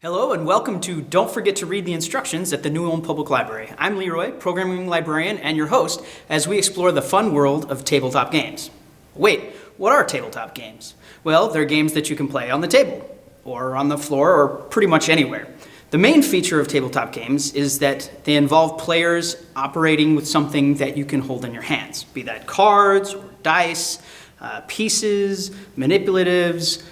Hello and welcome to Don't Forget to Read the Instructions at the New Ulm Public Library. I'm Leroy, programming librarian and your host as we explore the fun world of tabletop games. Wait, what are tabletop games? Well, they're games that you can play on the table, or on the floor, or pretty much anywhere. The main feature of tabletop games is that they involve players operating with something that you can hold in your hands, be that cards or dice, pieces, manipulatives,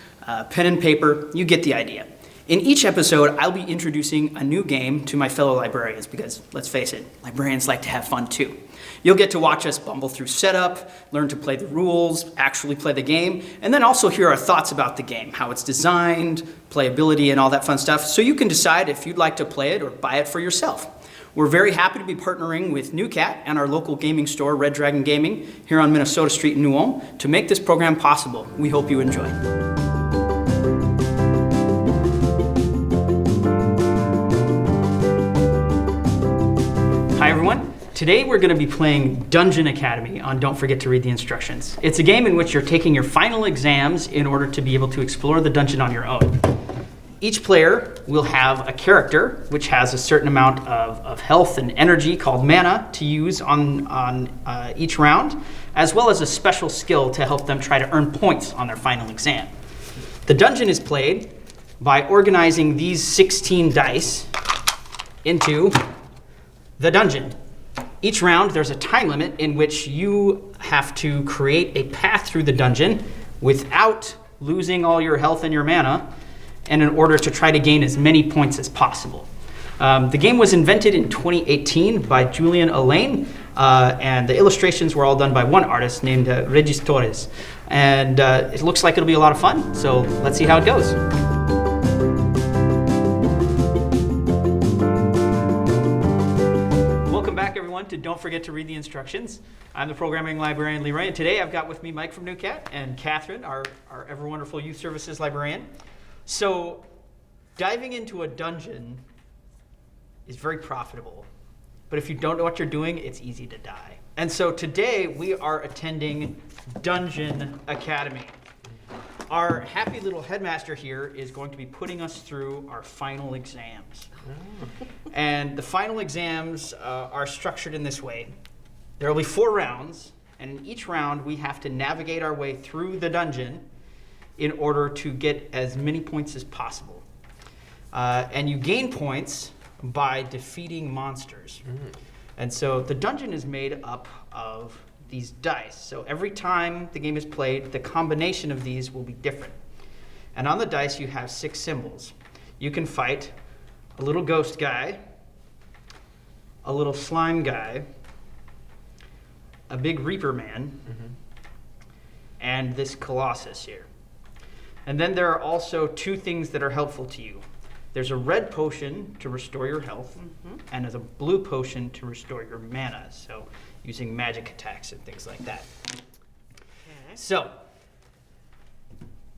pen and paper, you get the idea. In each episode, I'll be introducing a new game to my fellow librarians because, let's face it, librarians like to have fun too. You'll get to watch us bumble through setup, learn to play the rules, actually play the game, and then also hear our thoughts about the game, how it's designed, playability, and all that fun stuff, so you can decide if you'd like to play it or buy it for yourself. We're very happy to be partnering with New Cat and our local gaming store, Red Dragon Gaming, here on Minnesota Street in New Ulm, to make this program possible. We hope you enjoy. Hi everyone. Today we're going to be playing Dungeon Academy on Don't Forget to Read the Instructions. It's a game in which you're taking your final exams in order to be able to explore the dungeon on your own. Each player will have a character which has a certain amount of health and energy called mana to use on each round, as well as a special skill to help them try to earn points on their final exam. The dungeon is played by organizing these 16 dice into the dungeon. Each round, there's a time limit in which you have to create a path through the dungeon without losing all your health and your mana, and in order to try to gain as many points as possible. The game was invented in 2018 by Julian Alain, and the illustrations were all done by one artist named Regis Torres. And it looks like it'll be a lot of fun, so let's see how it goes. To Don't Forget to Read the Instructions. I'm the programming librarian Leroy, and today I've got with me Mike from New Cat and Catherine, our ever wonderful youth services librarian. So diving into a dungeon is very profitable, but if you don't know what you're doing, it's easy to die. And so today we are attending Dungeon Academy. Our happy little headmaster here is going to be putting us through our final exams. And the final exams are structured in this way. There will be 4 rounds, and in each round we have to navigate our way through the dungeon in order to get as many points as possible. And you gain points by defeating monsters. And so the dungeon is made up of these dice. So every time the game is played, the combination of these will be different. And on the dice you have 6 symbols. You can fight a little ghost guy, a little slime guy, a big reaper man, and this colossus here. And then there are also 2 things that are helpful to you. There's a red potion to restore your health, and there's a blue potion to restore your mana. So using magic attacks and things like that. Okay. So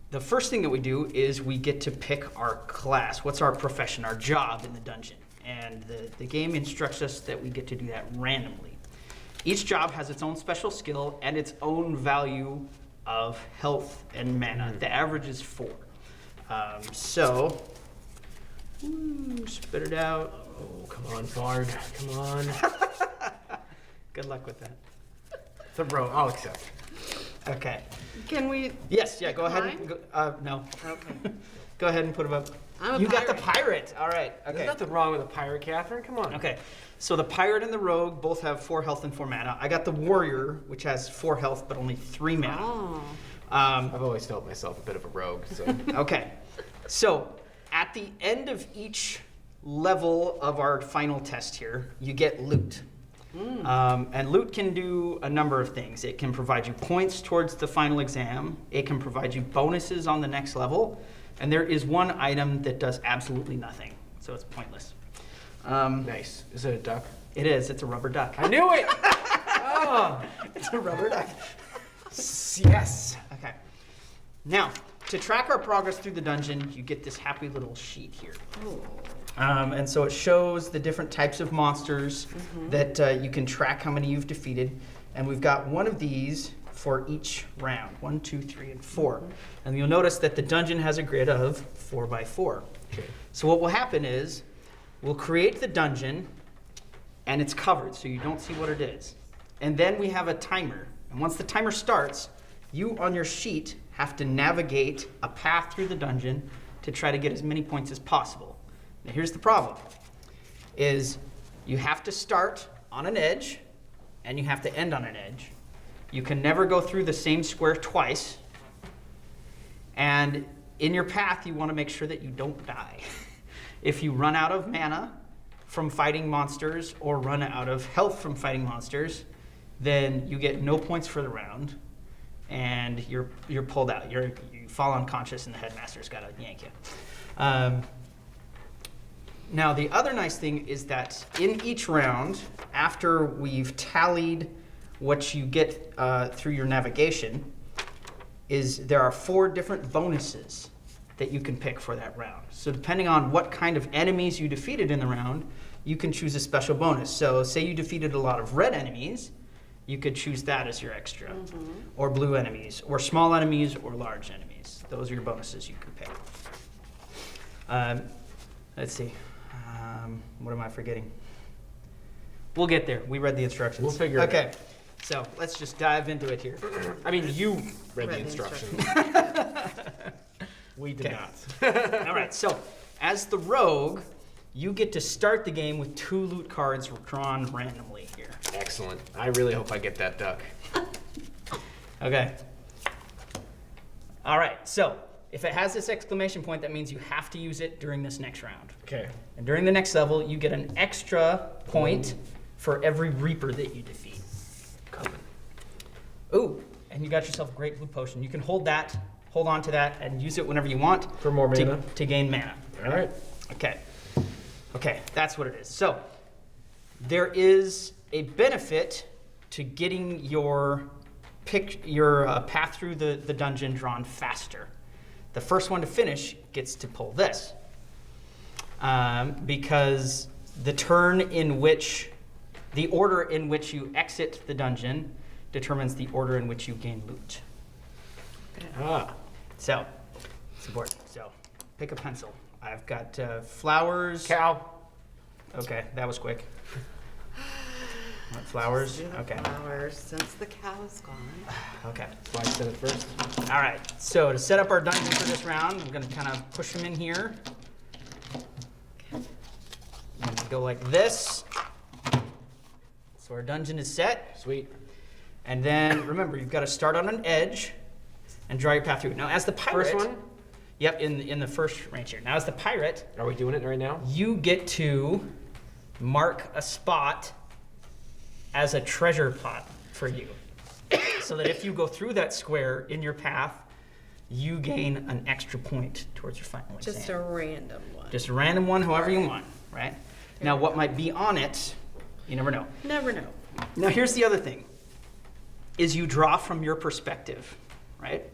the first thing that we do is we get to pick our class. What's our profession, our job in the dungeon? And the game instructs us that we get to do that randomly. Each job has its own special skill and its own value of health and mana. The average is 4. Spit it out. Oh, come on, Bard. Come on. Good luck with that. The row, I'll accept. Okay. Can we? Yes, yeah, go ahead. No. Okay. Go ahead and put them up. I'm a You pirate. got the pirate. All right. Okay. There's nothing wrong with a pirate, Catherine. Come on. Okay. So the pirate and the rogue both have 4 health and 4 mana. I got the warrior, which has 4 health but only 3 mana. Oh. I've always felt myself a bit of a rogue, so. Okay. So at the end of each level of our final test here, you get loot. And loot can do a number of things. It can provide you points towards the final exam. It can provide you bonuses on the next level. And there is one item that does absolutely nothing, so it's pointless. Nice. Is it a duck? It is. It's a rubber duck. I knew it! Oh, It's a rubber duck. yes. Okay. Now, to track our progress through the dungeon, you get this happy little sheet here. And so it shows the different types of monsters that you can track how many you've defeated. And we've got one of these for each round. 1, 2, 3, and 4. And you'll notice that the dungeon has a grid of 4 by 4. Okay. So what will happen is we'll create the dungeon, and it's covered, so you don't see what it is. And then we have a timer. And once the timer starts, you on your sheet have to navigate a path through the dungeon to try to get as many points as possible. Now here's the problem, is you have to start on an edge, and you have to end on an edge. You can never go through the same square twice. And in your path, you want to make sure that you don't die. If you run out of mana from fighting monsters or run out of health from fighting monsters, then you get no points for the round, and you're pulled out. You fall unconscious, and the headmaster's got to yank you. Now, the other nice thing is that in each round, after we've tallied what you get through your navigation, is there are 4 different bonuses that you can pick for that round. So depending on what kind of enemies you defeated in the round, you can choose a special bonus. So say you defeated a lot of red enemies, you could choose that as your extra. Or blue enemies, or small enemies, or large enemies. Those are your bonuses you can pick. Let's see. What am I forgetting? We'll get there. We read the instructions. We'll figure it out. Okay, so let's just dive into it here. I mean, you read the instructions. We did Okay. not. All right, so as the rogue, you get to start the game with 2 loot cards drawn randomly here. Excellent. I really hope I get that duck. Okay. All right, so if it has this exclamation point, that means you have to use it during this next round. Okay. And during the next level, you get an extra point for every Reaper that you defeat. Coming. Ooh, and you got yourself a great blue potion. You can hold on to that, and use it whenever you want. For more mana? To gain mana. All right. Okay, that's what it is. So there is a benefit to getting your path through the dungeon drawn faster. The first one to finish gets to pull this. Because the order in which you exit the dungeon determines the order in which you gain loot. Ah. So, it's important. So, pick a pencil. I've got flowers. Cow. Okay, that was quick. What, flowers? Do the Okay. flowers, since the cow's gone. Okay. So I said it first. All right. So to set up our dungeon for this round, I'm going to kind of push them in here. And go like this. So our dungeon is set. Sweet. And then remember, you've got to start on an edge and draw your path through. Now, as the pirate, First one? Yep, in the first range here. Now, as the pirate, Are we doing it right now? you get to mark a spot as a treasure pot for you, so that if you go through that square in your path, you gain an extra point towards your final exam. Just a random one. Just a random one, however you want, right? Now, what might be on it, you never know. Never know. Now, here's the other thing, is you draw from your perspective, right?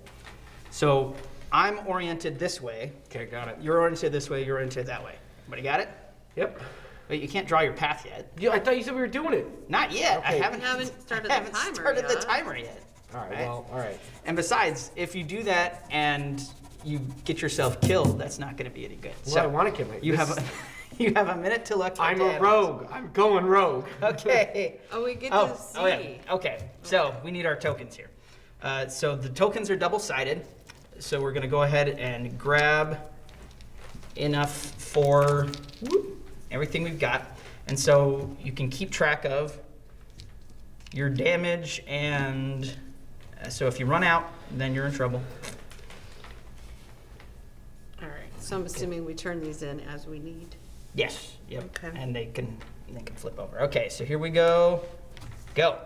So I'm oriented this way. Okay, got it. You're oriented this way, you're oriented that way. Everybody got it? Yep. But you can't draw your path yet. I thought you said we were doing it. Not yet. Okay. I haven't started I the haven't timer started the yet. timer yet. All right, Right. well, all right. And besides, if you do that and you get yourself killed, that's not going to be any good. Well, I want to kill you have you have a minute to look. I'm a rogue. I'm going rogue. Okay. Oh, we get to see. Oh yeah. Okay. So we need our tokens here. So the tokens are double-sided. So we're going to go ahead and grab enough for everything we've got. And so you can keep track of your damage, and so if you run out, then you're in trouble. All right, so I'm assuming we turn these in as we need. Yes. Yep. Okay. And they can flip over. Okay, so here we go. Go.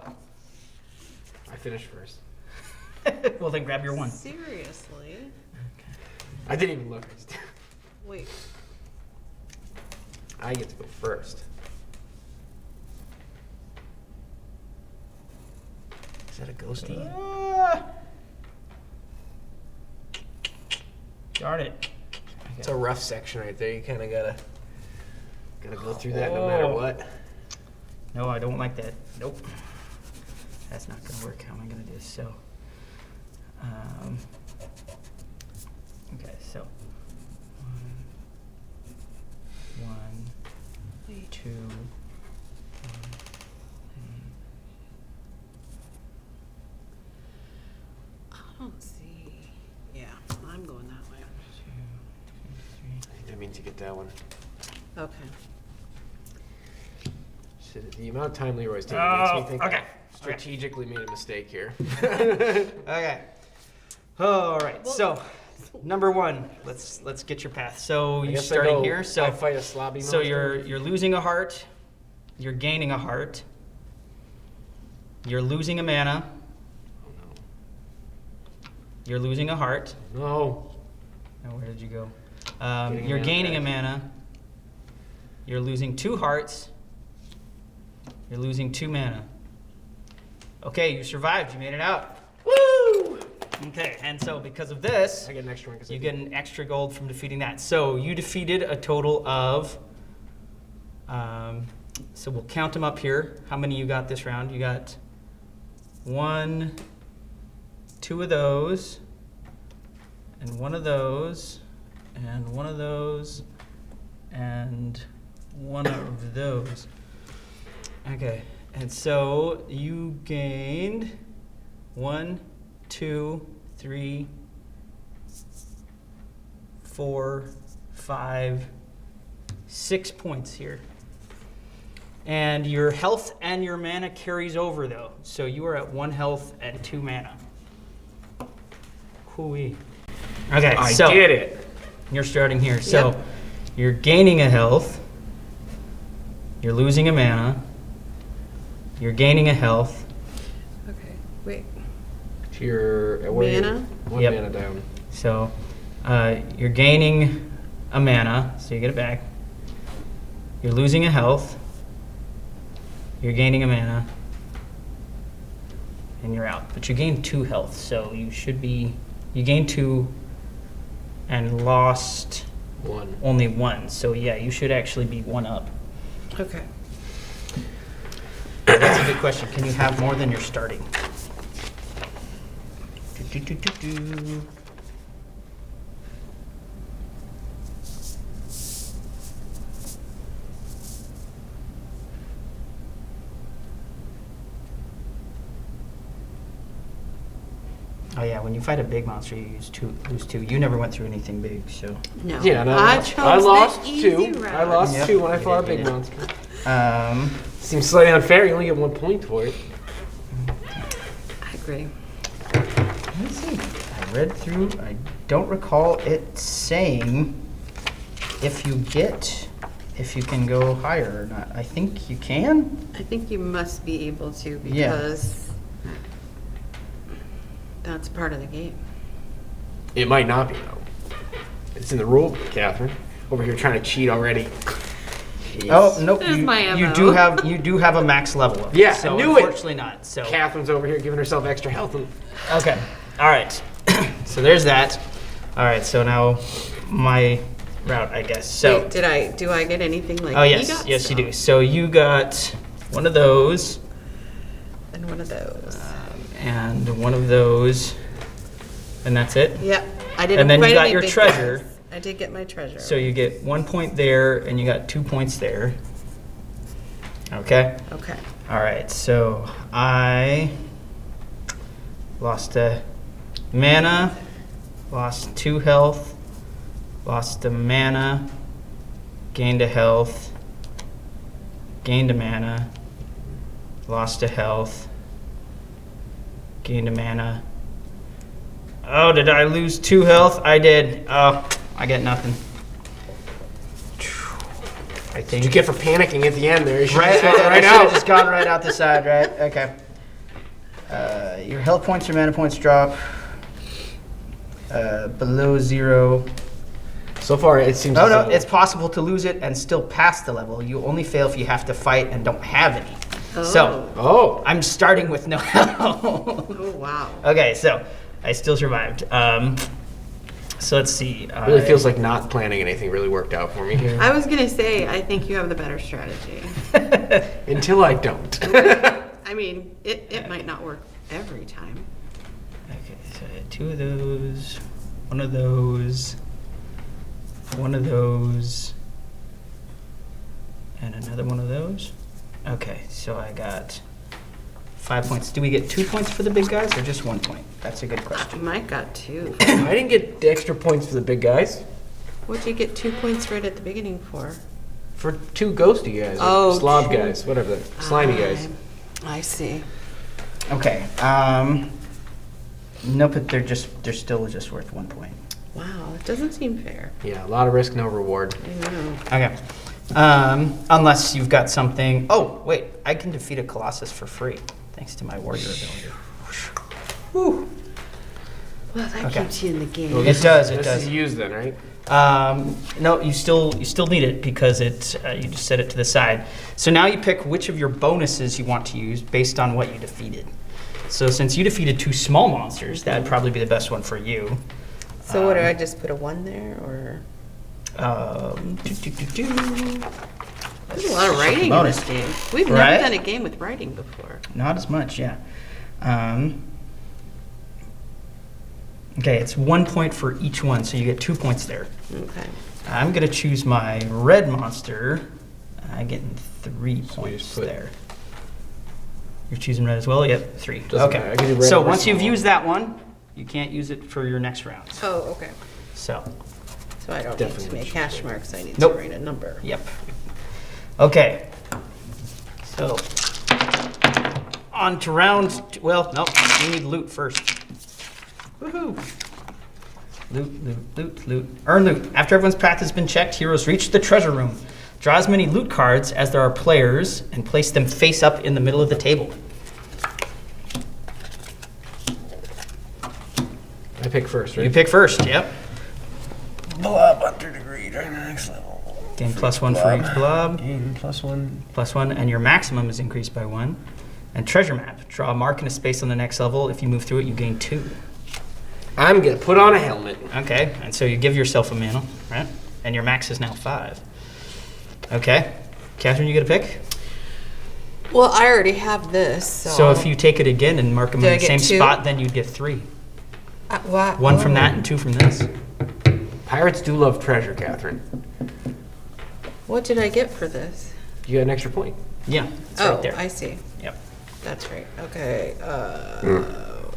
I finished first. Well, then grab your one. Seriously? I didn't even look. Wait. I get to go first. Is that a ghosty? Darn it. It's a rough section right there. You kind of gotta go through that no matter what. No, I don't like that. Nope. That's not gonna work. How am I gonna do this? So Okay, so 1, 2. I don't see. Yeah, I'm going that way. That means you get that one. Okay. Shit, the amount of time Leroy's taking makes me think okay. I strategically made a mistake here. Okay. All right. So, number 1. Let's get your path. So I you're guess starting here. So I fight a slobby So monster. you're losing a heart. You're gaining a heart. You're losing a mana. Oh, You're losing a heart. no. Now where did you go? Getting a You're mana gaining a back. mana. You're losing 2 hearts. You're losing 2 mana. Okay, you survived. You made it out. Woo! Okay, and so because of this, I get an extra one because you get an extra gold from defeating that. So you defeated a total of, so we'll count them up here. How many you got this round? You got 1, 2 of those, and 1 of those, and 1 of those, and 1 of those. Okay, and so you gained 1, 2, 3, 4, 5, 6 points here. And your health and your mana carries over though. So you are at 1 health and 2 mana. Hooey. Okay, I so did it. you're starting here. So Yep. you're gaining a health. You're losing a mana. You're gaining a health. Okay. Wait. So you're where you- Mana? 1 Yep. mana down. So you're gaining a mana, so you get it back. You're losing a health. You're gaining a mana. And you're out. But you gained 2 health, so you should be... You gained 2 and lost 1. only 1. So yeah, you should actually be 1 up. Okay. That's a good question. Can you have more than you're starting? Do. Oh yeah, when you fight a big monster, you lose 2. You never went through anything big, so. No. Yeah, no, I I chose lost the easy 2. route. I lost Yep. 2 when I You fought a did, big you did. monster. Seems slightly unfair. You only get 1 point for it. I agree. Let me see. I read through. I don't recall it saying if you can go higher or not. I think you can. I think you must be able to Yeah. because that's part of the game. It might not be, though. It's in the rule, Catherine. Over here trying to cheat already. Oh nope. There's my You MO. do have a max level of it. Yeah, I so knew it. unfortunately not. So Catherine's over here giving herself extra health. And okay. All right. So there's that. All right. So now my route, I guess. So Wait, do I get anything like oh he yes, got yes you some? do. So you got 1 of those And one of those. and 1 of those, and that's it. Yep. I didn't And then you fight got any your big treasure. guys. I did get my treasure. So you get 1 point there, and you got 2 points there. Okay. Okay. All right. So I lost a mana, lost 2 health, lost a mana, gained a health, gained a mana, lost a health, gained a mana. Oh, did I lose 2 health? I did. Oh, I get nothing. I think. What'd you get for panicking at the end there? You should Right, have just gone I right should have out. just gone right out the side, right? Okay. Your health points or mana points drop below 0. So far, it seems Oh as no, though- it's possible to lose it and still pass the level. You only fail if you have to fight and don't have any. So Oh. I'm starting with no health. Oh wow. Okay, so I still survived. So let's see. It really feels like not planning anything really worked out for me here. I was gonna say I think you have the better strategy. Until I don't. I mean, it might not work every time. Okay, so I had 2 of those, 1 of those, 1 of those, and another 1 of those. Okay, so I got 5 points. Do we get 2 points for the big guys or just 1 point? That's a good question. Mike got 2. I didn't get the extra points for the big guys. What'd you get 2 points right at the beginning for? For 2 ghosty guys. Oh, or slob true. guys. Whatever. Slimy guys. I see. Okay. Nope, but they're still just worth 1 point. Wow, it doesn't seem fair. Yeah, a lot of risk, no reward. I know. Okay. Unless you've got something. Oh, wait. I can defeat a Colossus for free thanks to my warrior ability. Whew. Well, that Okay. keeps you in the game. Well, it does. It This does. is used then, right? No, you still need it because you just set it to the side. So now you pick which of your bonuses you want to use based on what you defeated. So since you defeated 2 small monsters, that'd probably be the best one for you. So what, do I just put a 1 there, or? There's a lot of writing in bonus. this game. We've Right? never done a game with writing before. Not as much, yeah. Okay, it's 1 point for each one, so you get 2 points there. Okay. I'm gonna choose my red monster. I'm getting 3 points put- there. You're choosing red as well? Yep, 3. Doesn't Okay. matter. I can do red So or once you've small. used that one, you can't use it for your next round. Oh, okay. So, So I don't Definitely need to make should hash do. marks, I need Nope. to write a number. yep. Okay. So, on to round. Well, nope. We need loot first. Woohoo! Loot, loot, loot, loot. Earn loot. After everyone's path has been checked, heroes reach the treasure room. Draw as many loot cards as there are players and place them face up in the middle of the table. I pick first, right? You pick first, yep. blob under degree during the next level. Gain +1 for each blob. Gain +1. +1, and your maximum is increased by 1. And treasure map. Draw a mark in a space on the next level. If you move through it, you gain 2. I'm gonna put on a helmet. Okay, and so you give yourself a mana, right? And your max is now 5. Okay. Catherine, you get a pick? Well, I already have this, so. So if you take it again and mark them Do in I the get same 2? spot, then you'd get 3. What? 1 from that and 2 from this. Pirates do love treasure, Catherine. What did I get for this? You got an extra point. Yeah, it's Oh, right there. I see. Yep. That's right. Okay.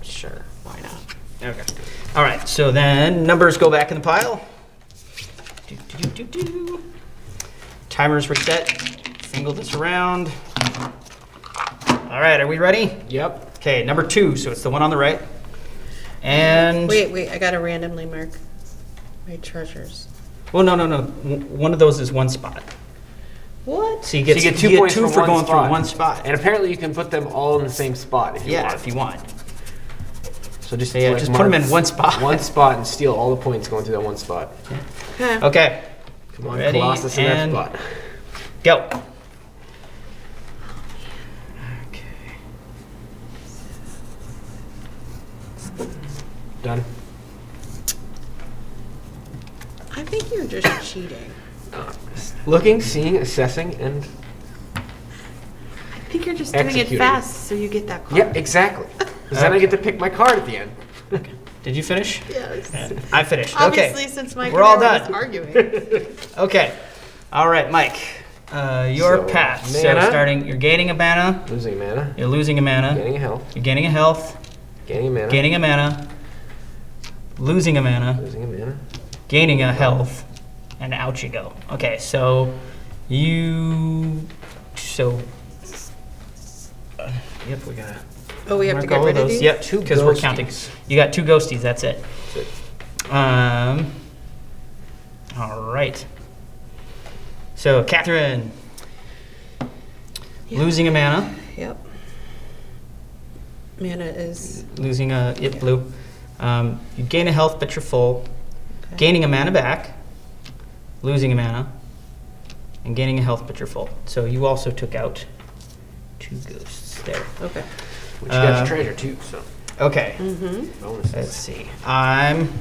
Sure. Why not? Okay. All right, so then numbers go back in the pile. Do, do, do, do, do. Timers reset. Fingle this around. All right, are we ready? Yep. Okay, number 2, so it's the one on the right. And Wait. I gotta randomly mark my treasures. well, no. One of those is 1 spot. What? So you get, So you get 2 you points two for for one going spot. through 1 spot. And apparently you can put them all in the same spot if you Yeah, want. if you want. So just, Yeah, like, just put them mark in 1 spot. one spot and steal all the points going through that one spot. Huh. Okay, Come on, Ready, Colossus in that and- spot. go. Done. I think you're just cheating. Looking, seeing, assessing, and I think you're just doing it Executing. fast so you get that card. yeah, exactly. 'Cause then I get to pick my card at the end. Did you finish? Yes. Yeah, I finished. Obviously, Okay. since Mike We're all and I were done. just arguing. Okay. All right, Mike. Your So, path. So mana. starting, you're gaining a mana. Losing mana, You're losing a mana. gaining a health, You're gaining a health. gaining a mana, Gaining a mana. Losing a mana. losing a mana. Gaining a health. And out you go. Okay, so you. So. Yep, we gotta. Oh, we have to mark get all rid of those. these? Yep, Two because we're counting. ghosties. You got 2 ghosties. That's it. That's it. All right. So, Catherine, Yeah. losing a mana, Yep. Mana is. losing a blue. You gain a health, but you're full. Okay. Gaining a mana back, losing a mana, and gaining a health, but you're full. So you also took out 2 ghosts there. Okay. Which you got Uh, your treasure too, so Okay. Mm-hmm. bonuses. Let's see. I'm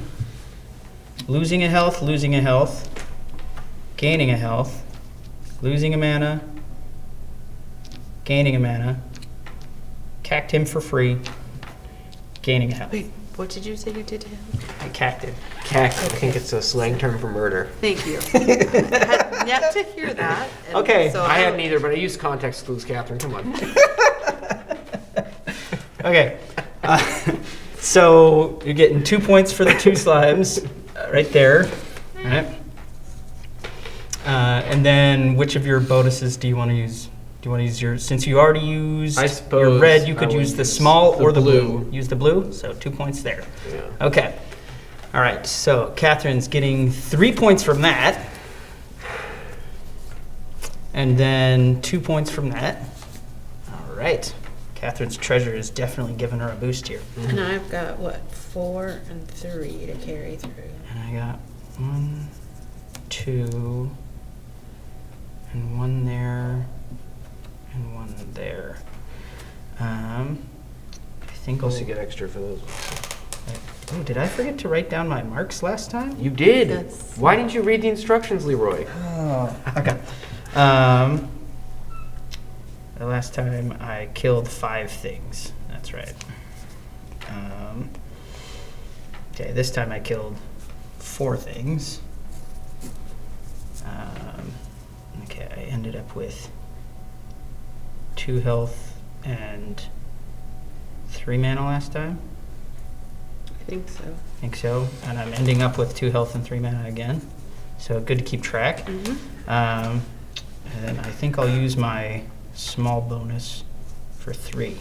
losing a health, gaining a health, losing a mana, gaining a mana, cacked him for free, gaining a health. Wait, What did you say you did to him? I cacked it. Cack, I think it's a slang term for murder. Thank you. I had yet to hear that. And Okay, so I hadn't either, but I used context clues, Catherine. Come on. Okay. So you're getting 2 points for the 2 slimes right there. All right. And then which of your bonuses do you want to use? Do you want to use your, since you already used I your suppose red, you I could would use the use small the or the blue. blue. Use the blue, so 2 points there. Yeah. Okay. All right, so Catherine's getting 3 points from that. And then 2 points from that. All right. Catherine's treasure is definitely giving her a boost here. And I've got, what, 4 and 3 to carry through. And I got 1, 2, and 1 there, and 1 there. I think Plus I'll you get extra for those. Oh, did I forget to write down my marks last time? You did. That's- Why didn't you read the instructions, Leroy? Oh, okay. The last time I killed 5 things. That's right. Okay, this time I killed 4 things. Okay, I ended up with 2 health and 3 mana last time. I think so. I think so. And I'm ending up with 2 health and 3 mana again. So good to keep track. Mm-hmm. And then I think I'll use my small bonus for 3.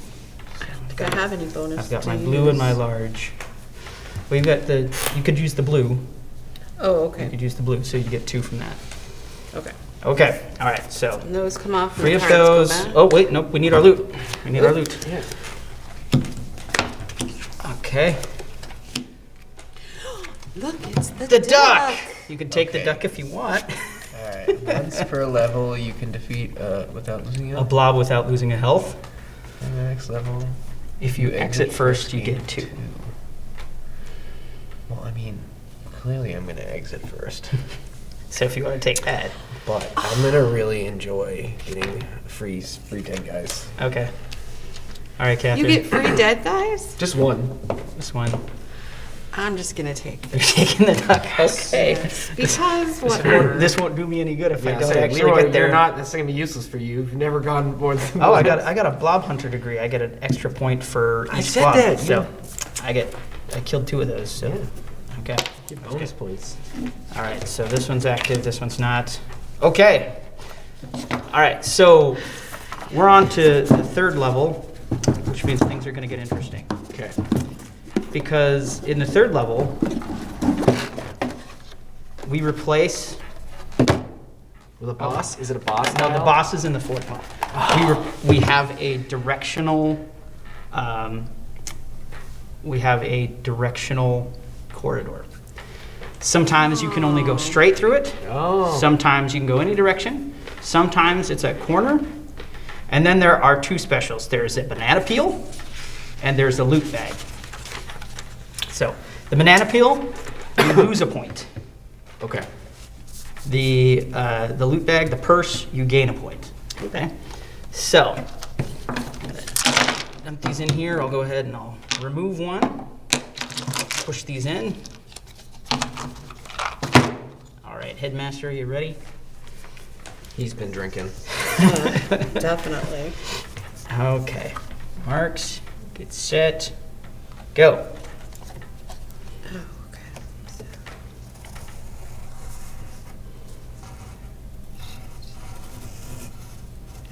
I don't think I have any bonus. I've got to my blue and my use. large. Well, you've got the, you could use the blue. Oh, You okay. could use the blue, so you get 2 from that. Okay. Okay, all right, so And those come off. and 3 the of cards go those. back? Oh, wait, nope, we need our loot. We need our loot. Yeah. Okay. Look, it's the, The duck! You can take the Okay. duck if you want. Alright, once per level you can defeat without losing A blob without losing a health. And the next level. If you exit first, you get 2. Well, I mean, clearly I'm gonna exit first. So if you want to take that. But I'm gonna really enjoy getting free dead guys. Okay. All right, You Catherine. get free dead guys? Just one. this one. I'm just gonna take You're taking the duck. Okay. because whatever. This won't do me any good if I Yeah, don't so actually Leroy, get there. you're not. That's gonna be useless for you. You've never gone more than. Oh, I got a blob hunter degree. I get an extra point for each I said blob. that, So yeah. I killed 2 of those. So Yeah. okay. Get bonus points. All right. So this one's active. This one's not. Okay. All right. So we're on to the 3rd level, which means things are going to get interesting. Okay. Because in the 3rd level, we replace. With a boss? Is it a boss? No, the now? boss is in the 4th one. We have a directional. We have a directional corridor. Sometimes you can only go straight through it. Oh. Sometimes you can go any direction. Sometimes it's a corner. And then there are 2 specials. There's a banana peel, and there's a loot bag. So the banana peel, you lose a point. Okay. The loot bag, the purse, you gain a point. Okay. So I'm gonna dump these in here. I'll go ahead and I'll remove one. Push these in. All right, Headmaster, are you ready? He's been drinking. Definitely. Okay. Marks, get set, go. Oh, okay. So,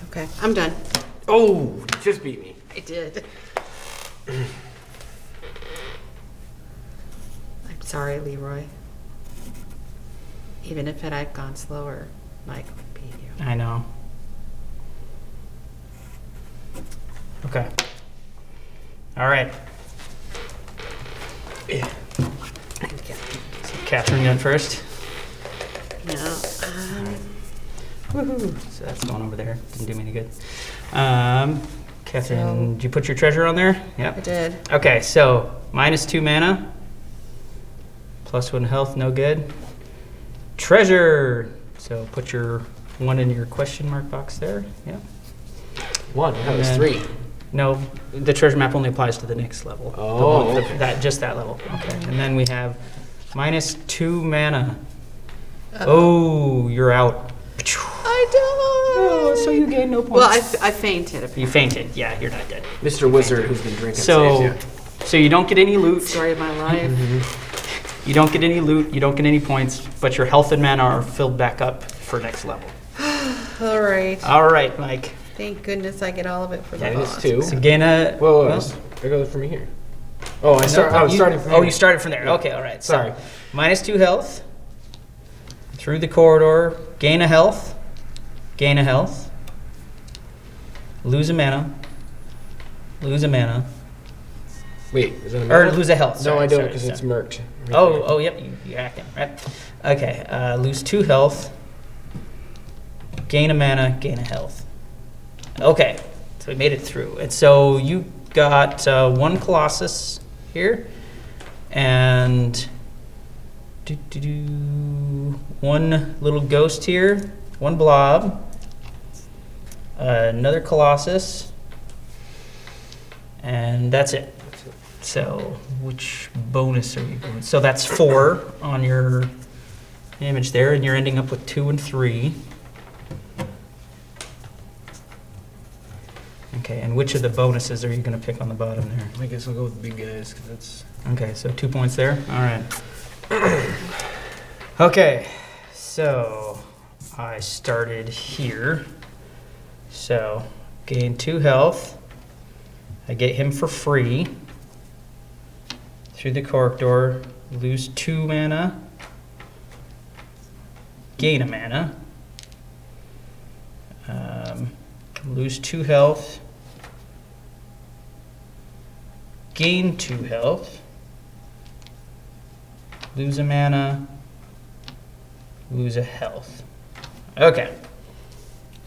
okay, I'm done. Oh, just beat me. I did. I'm sorry, Leroy. Even if it had gone slower, Mike would beat you. I know. Okay. All right. Okay. So Catherine going first. No. Woohoo. So that's going over there. Didn't do me any good. Catherine, So- did you put your treasure on there? I Yep. did. Okay, so -2 mana. +1 health, no good. Treasure. So put your 1 in your question mark box there. Yep. 1. That And was then- 3. No, the treasure map only applies to the next level. The Oh, one- okay. just that level. Okay. And then we have -2 mana. Oh, you're out. I Oh, died. so you gain no points. Well, I fainted. You fainted. Yeah, you're not dead. Mr. Wizard who's been drinking saves So, you. so you don't get any loot. Story of my life. You don't get any loot. You don't get any points. But your health and mana are filled back up for next level. All right. All right, Mike. Thank goodness I get all of it for the Minus boss. 2. So gain a. Whoa, well, I go from here. Oh, I was starting from Oh, here. you started from there. Yeah. Okay, all right. So, Sorry. -2 health. Through the corridor. Gain a health. Gain a health. Lose a mana. Lose a mana. Wait, is that a Or mana? lose a health. No, sorry, I don't sorry, because sorry. it's merked. right Oh, there. oh, yep, you hacking, right? Okay, lose 2 health. Gain a mana, gain a health. Okay, so we made it through. And so you got 1 Colossus here, and 1 little ghost here, 1 blob, another Colossus, and that's it. So, which bonus are you going? So that's 4 on your image there, and you're ending up with 2 and 3. Okay, and which of the bonuses are you going to pick on the bottom there? I guess I'll go with the big guys because that's. Okay, so 2 points there. All right. Okay, so I started here. So gain 2 health. I get him for free. Through the corridor, lose 2 mana. Gain a mana. Lose 2 health. Gain 2 health. Lose a mana. Lose a health. Okay.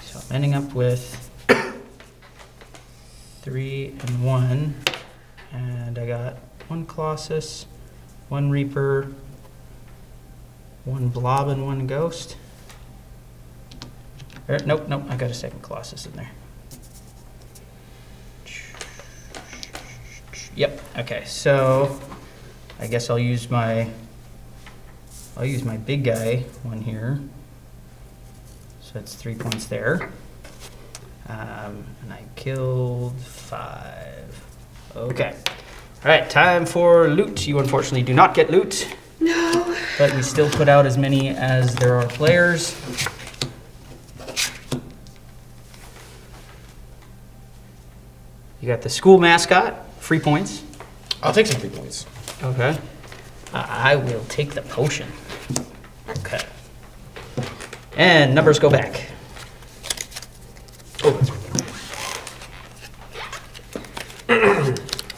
So I'm ending up with 3 and 1. And I got 1 Colossus, 1 Reaper, 1 Blob, and 1 Ghost. Nope, I got a second Colossus in there. Yep, okay, so I guess I'll use my big guy one here. So that's 3 points there. And I killed 5. Okay. All right, time for loot. You unfortunately do not get loot. No. But we still put out as many as there are players. You got the school mascot, free points. I'll take some 3 points. Okay. I will take the potion. Okay. And numbers go back. Oh, that's right.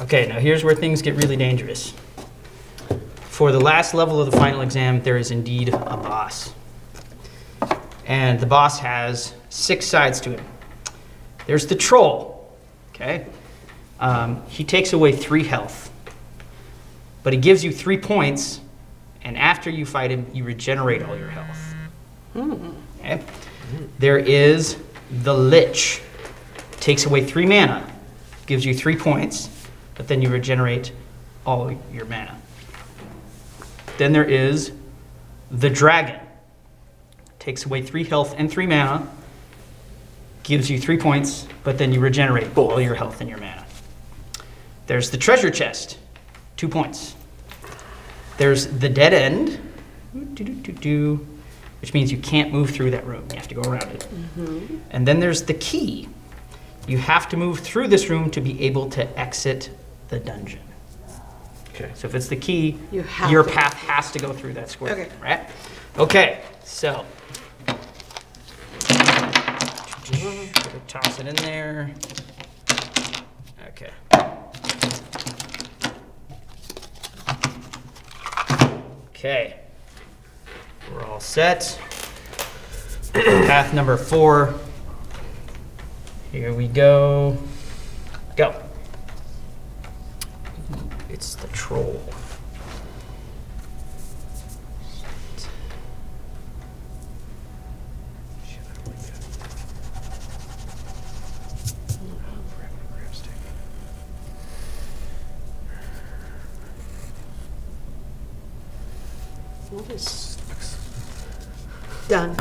Okay, now here's where things get really dangerous. For the last level of the final exam, there is indeed a boss. And the boss has 6 sides to him. There's the troll, okay? He takes away 3 health, but he gives you 3 points, and after you fight him, you regenerate all your health. Okay? There is the Lich. Takes away 3 mana, gives you 3 points, but then you regenerate all your mana. Then there is the Dragon. Takes away 3 health and 3 mana, gives you 3 points, but then you regenerate all your health and your mana. There's the Treasure Chest, 2 points. There's the Dead End, which means you can't move through that room. You have to go around it. And then there's the Key. You have to move through this room to be able to exit the dungeon. Okay. So if it's the key, You have your to. path has to go through that square, Okay. right? Okay, so. Toss it in there. Okay. Okay. We're all set. Path number 4. Here we go. Go. It's the troll. Nice. Done.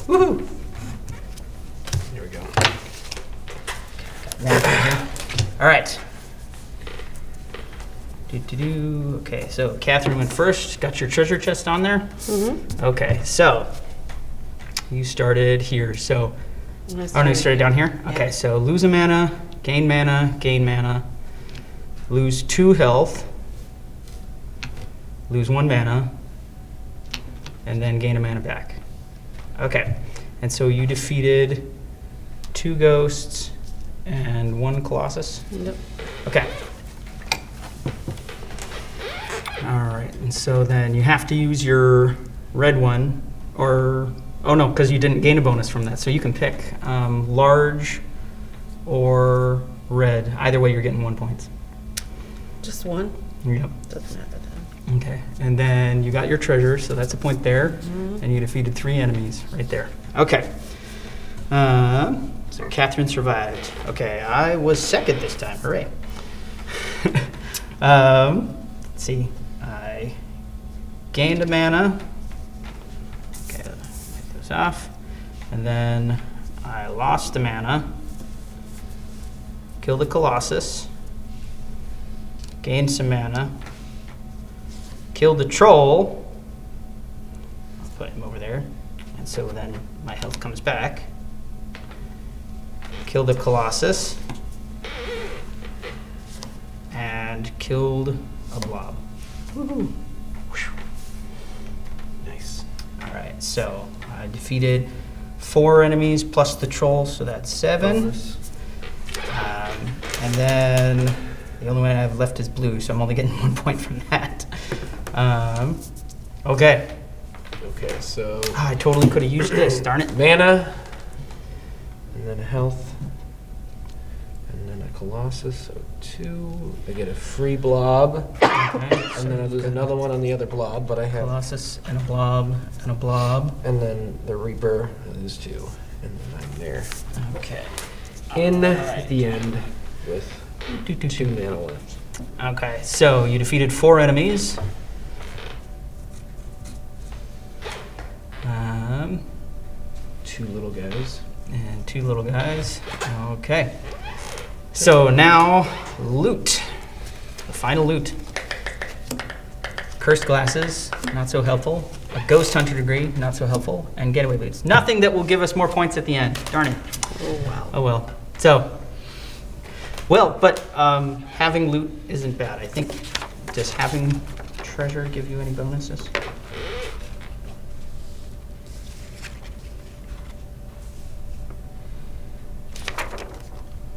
Woohoo! Here we go. All right. Okay, so Catherine went first. Got your treasure chest on there? Mm-hmm. Okay, so you started here. So, oh no, you started down here? Yeah. Okay, so lose a mana, gain mana, lose 2 health, lose 1 mana, and then gain a mana back. Okay, and so you defeated 2 ghosts and 1 colossus? Yep. Okay. All right, and so then you have to use your red one, or, oh no, because you didn't gain a bonus from that, so you can pick large or red. Either way, you're getting 1 point. Just one? Yep. Doesn't matter then. Okay, and then you got your treasure, so that's a point there, and you defeated 3 enemies right there. Okay. So Catherine survived. Okay, I was second this time. Hooray. Let's see. I gained a mana. Okay, take those off. And then I lost a mana. Killed a colossus. Gained some mana. Killed a troll. I'll put him over there. And so then my health comes back. Killed a colossus. And killed a blob. Woohoo. Nice. All right, so I defeated 4 enemies plus the troll, so that's 7. Bonus. And then the only one I have left is blue, so I'm only getting 1 point from that. Okay. Okay, so I totally could have used this, darn it. mana, and then a health, and then a colossus, so 2. I get a free blob, Okay, and then I lose another one on the other blob, but I have, colossus and a blob and a blob. and then the reaper, I lose 2, and then I'm there. Okay. In Alright. the end with Do, do, 2 do. mana left. Okay, so you defeated 4 enemies. 2 little guys. And 2 little guys. Okay. So now, loot. The final loot. Cursed glasses, not so helpful. A ghost hunter degree, not so helpful. And getaway boots. Nothing that will give us more points at the end. Darn it. Oh, wow. Oh well. So, well, but having loot isn't bad. I think, does having treasure give you any bonuses?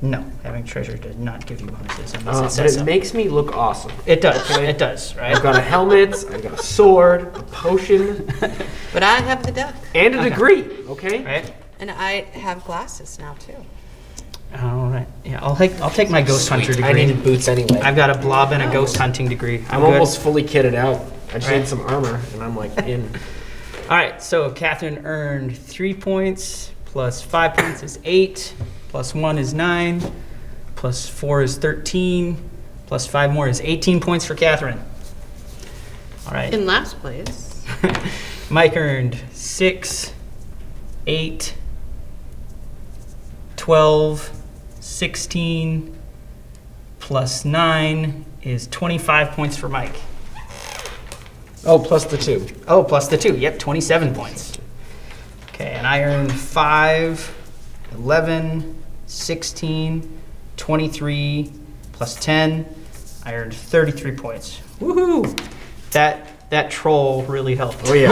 No, having treasure does not give you bonuses unless it But says it so. makes me look awesome. It does. It does, right? I've got a helmet, I've got a sword, a potion, But I have the duck. and a Okay. degree, okay? Right? And I have glasses now, too. All right. Yeah, I'll take my ghost hunter degree. I needed boots anyway. I've got a blob and a ghost hunting degree. I'm good. almost fully kitted out. I just Right. need some armor, and I'm like in. All right. So Catherine earned 3 points. Plus 5 points is 8. Plus 1 is 9. Plus 4 is 13. Plus 5 more is 18 points for Catherine. All right. In last place. Mike earned 6, 8, 12, 16, plus 9 is 25 points for Mike. Oh, plus the 2. Oh, plus the 2. Yep, 27 points. Okay, and I earned 5, 11, 16, 23, plus 10. I earned 33 points. Woohoo! That troll really helped. Oh yeah.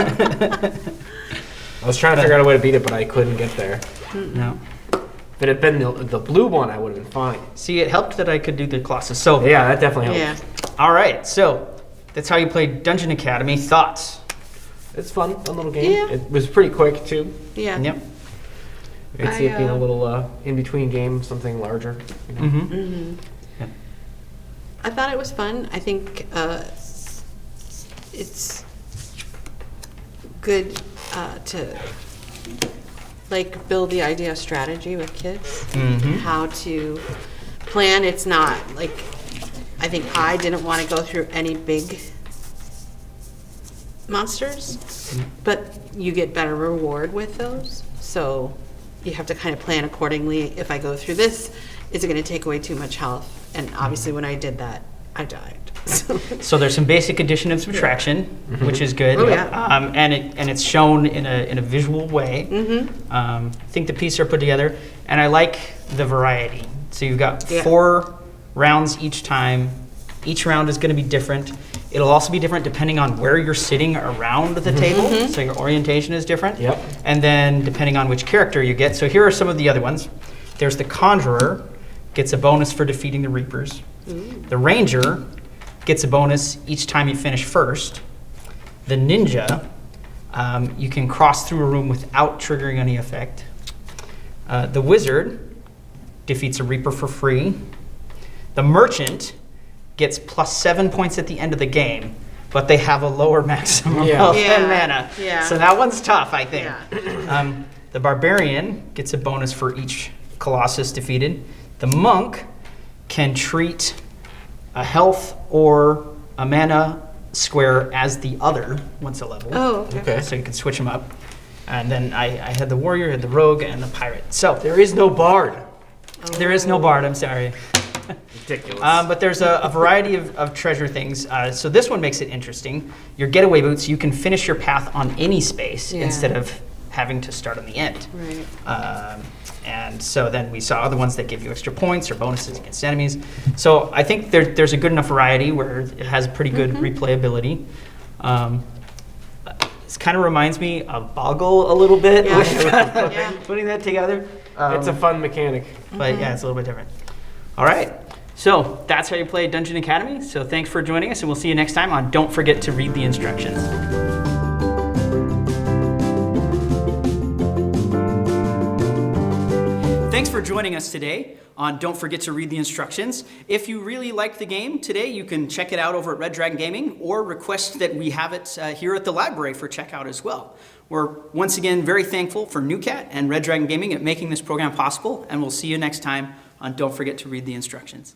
I was trying to figure out a way to beat it, but I couldn't get there. No. If it had been the blue one, I would have been fine. See, it helped that I could do the Colossus. So, Yeah, that definitely Yeah. helped. all right. So, that's how you play Dungeon Academy. Thoughts? It's fun little game. Yeah. It was pretty quick too. Yeah. Yep. I could see it being a I, little in between game, something larger. You know? Mm-hmm. Mm-hmm. Yep. I thought it was fun. I think it's good to like build the idea of strategy with kids, Mm-hmm. how to plan. It's not like, I think I didn't want to go through any big monsters, but you get better reward with those. So you have to kind of plan accordingly. If I go through this, is it going to take away too much health? And obviously when I did that, I died. So there's some basic addition and subtraction, which is good. Oh, yeah. And it's shown in a visual way. I think the pieces are put together, and I like the variety. So you've got Yeah. 4 rounds each time. Each round is going to be different. It'll also be different depending on where you're sitting around the table. So your orientation is different. Yep. And then depending on which character you get. So here are some of the other ones. There's the Conjurer, gets a bonus for defeating the Reapers. The Ranger gets a bonus each time you finish first. The Ninja, you can cross through a room without triggering any effect. The Wizard defeats a Reaper for free. The Merchant gets +7 points at the end of the game, but they have a lower maximum Yeah. health Yeah. and mana. Yeah. So that one's tough, I think. Yeah. The Barbarian gets a bonus for each Colossus defeated. The Monk can treat a health or a mana square as the other once a level. Oh, okay. Okay. So you can switch them up. And then I had the Warrior, had the Rogue, and the Pirate. So There is no bard. there is no Bard, I'm sorry. Ridiculous. But there's a variety of treasure things. So this one makes it interesting. Your getaway boots, you can finish your path on any space Yeah. instead of having to start on the end. Right. And so then we saw other ones that give you extra points or bonuses against enemies. So I think there's a good enough variety where it has pretty good replayability. This kind of reminds me of Boggle a little bit, Yeah. Yeah. putting that together. It's a fun mechanic. But yeah, it's a little bit different. All right. So that's how you play Dungeon Academy. So thanks for joining us, and we'll see you next time on Don't Forget to Read the Instructions. Thanks for joining us today on Don't Forget to Read the Instructions. If you really liked the game today, you can check it out over at Red Dragon Gaming or request that we have it here at the library for checkout as well. We're once again very thankful for NewCat and Red Dragon Gaming at making this program possible, and we'll see you next time on Don't Forget to Read the Instructions.